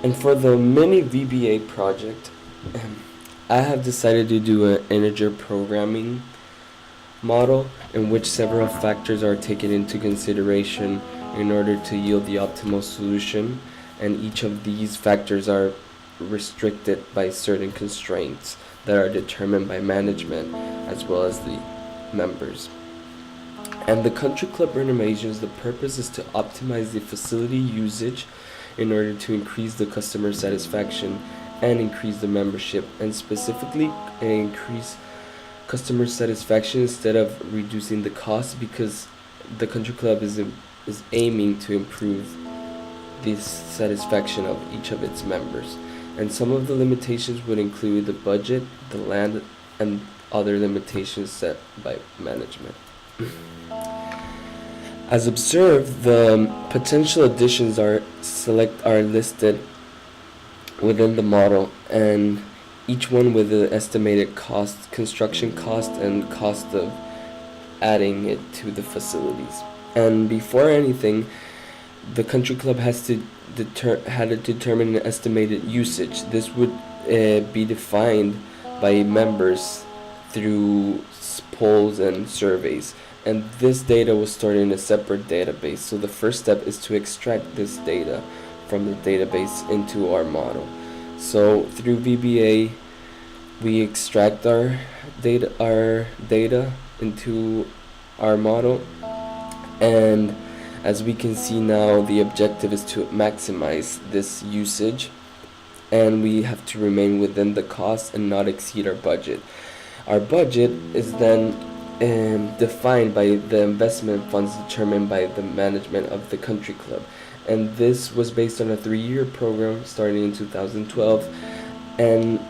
And for the mini VBA project, I have decided to do an integer programming model in which several factors are taken into consideration in order to yield the optimal solution, and each of these factors are restricted by certain constraints that are determined by management as well as the members. And the country club renovations, the purpose is to optimize the facility usage in order to increase the customer satisfaction and increase the membership, and specifically increase customer satisfaction instead of reducing the cost, because the country club is aiming to improve the satisfaction of each of its members. And some of the limitations would include the budget, the land, and other limitations set by management. As observed, the potential additions are listed within the model, and each one with the estimated cost, construction cost, and cost of adding it to the facilities. And before anything, the country club had to determine an estimated usage. This would be defined by members through polls and surveys, and this data was stored in a separate database. So the first step is to extract this data from the database into our model. So through VBA, we extract our data into our model, and as we can see now, the objective is to maximize this usage, and we have to remain within the cost and not exceed our budget. Our budget is then defined by the investment funds determined by the management of the country club, and this was based on a 3-year program starting in 2012, and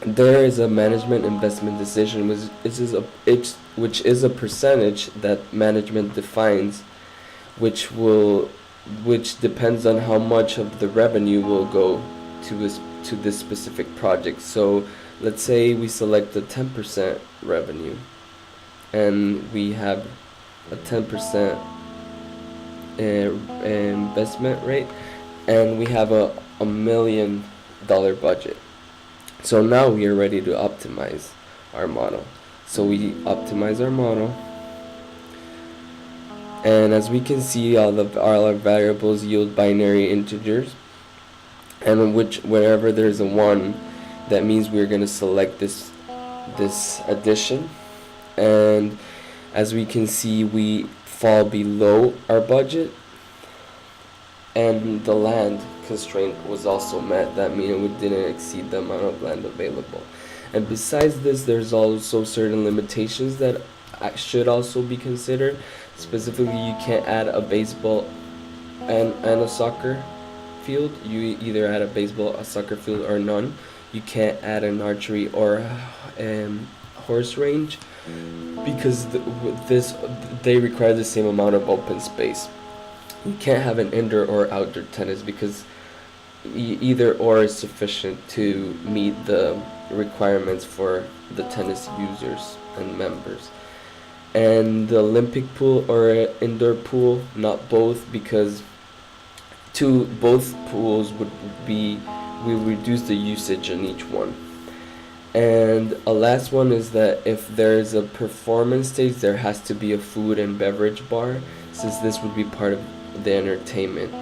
there is a management investment decision which is a percentage that management defines, which depends on how much of the revenue will go to this specific project. So let's say we select a 10% revenue, and we have a 10% investment rate, and we have a $1 million budget. So now we are ready to optimize our model. So we optimize our model, and as we can see, all our variables yield binary integers, and wherever there's a 1, that means we're going to select this addition. And as we can see, we fall below our budget, and the land constraint was also met. That means we didn't exceed the amount of land available. And besides this, there's also certain limitations that should also be considered. Specifically, you can't add a baseball and a soccer field. You either add a baseball, a soccer field, or none. You can't add an archery or horse range, because they require the same amount of open space. You can't have an indoor or outdoor tennis, because either or is sufficient to meet the requirements for the tennis users and members. And the Olympic pool or indoor pool, not both, because both pools we reduce the usage in each one. And a last one is that if there is a performance stage, there has to be a food and beverage bar, since this would be part of the entertainment.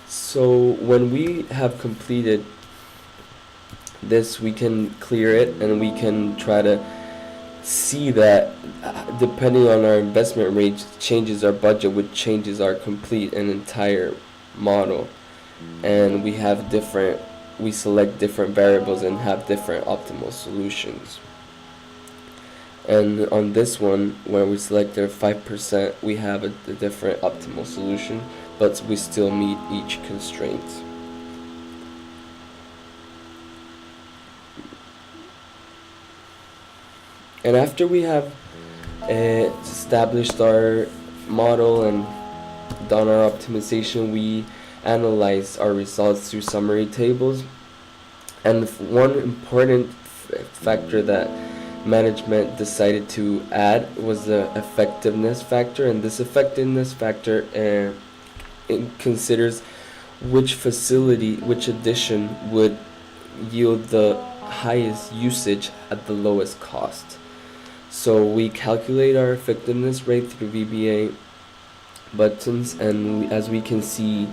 So when we have completed this, we can clear it, and we can try to see that depending on our investment rate changes our budget, which changes our complete and entire model. And we select different variables and have different optimal solutions. And on this one, where we select our 5%, we have a different optimal solution, but we still meet each constraint. And after we have established our model and done our optimization, we analyze our results through summary tables. And one important factor that management decided to add was the effectiveness factor, and this effectiveness factor it considers which addition would yield the highest usage at the lowest cost. So we calculate our effectiveness rate through VBA buttons, and as we can see,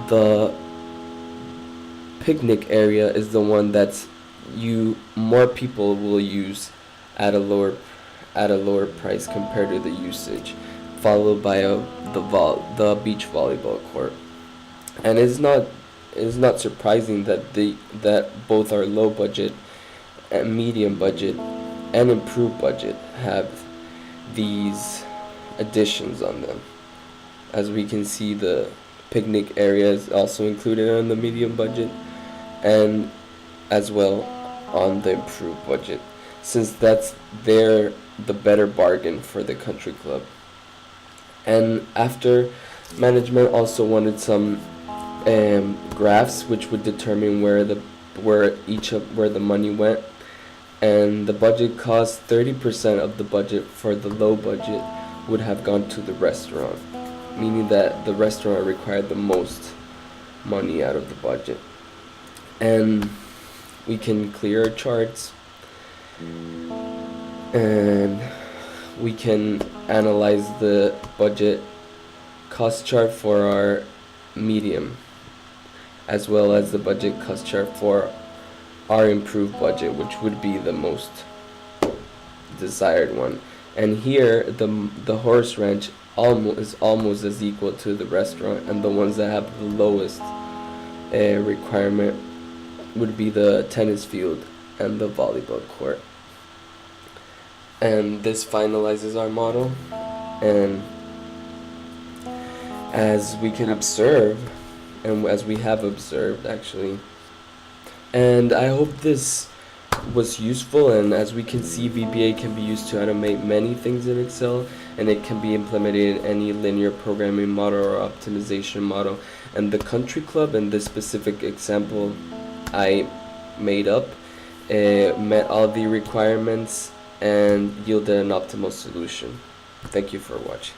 the picnic area is the one that's more people will use at a lower price compared to the usage, followed by the beach volleyball court. And it's not surprising that both our low budget and medium budget and improved budget have these additions on them. As we can see, the picnic area is also included on the medium budget and as well on the improved budget, since they're the better bargain for the country club. And after, management also wanted some graphs which would determine where the money went, and the budget cost 30% of the budget for the low budget would have gone to the restaurant, meaning that the restaurant required the most money out of the budget. And we can clear our charts, and we can analyze the budget cost chart for our medium, as well as the budget cost chart for our improved budget, which would be the most desired one. And here the horse ranch is almost as equal to the restaurant, and the ones that have the lowest requirement would be the tennis field and the volleyball court. And this finalizes our model, and as we can observe, and as we have observed actually, and I hope this was useful. And as we can see, VBA can be used to automate many things in Excel, and it can be implemented in any linear programming model or optimization model. And the country club, in this specific example I made up, met all the requirements and yielded an optimal solution. Thank you for watching.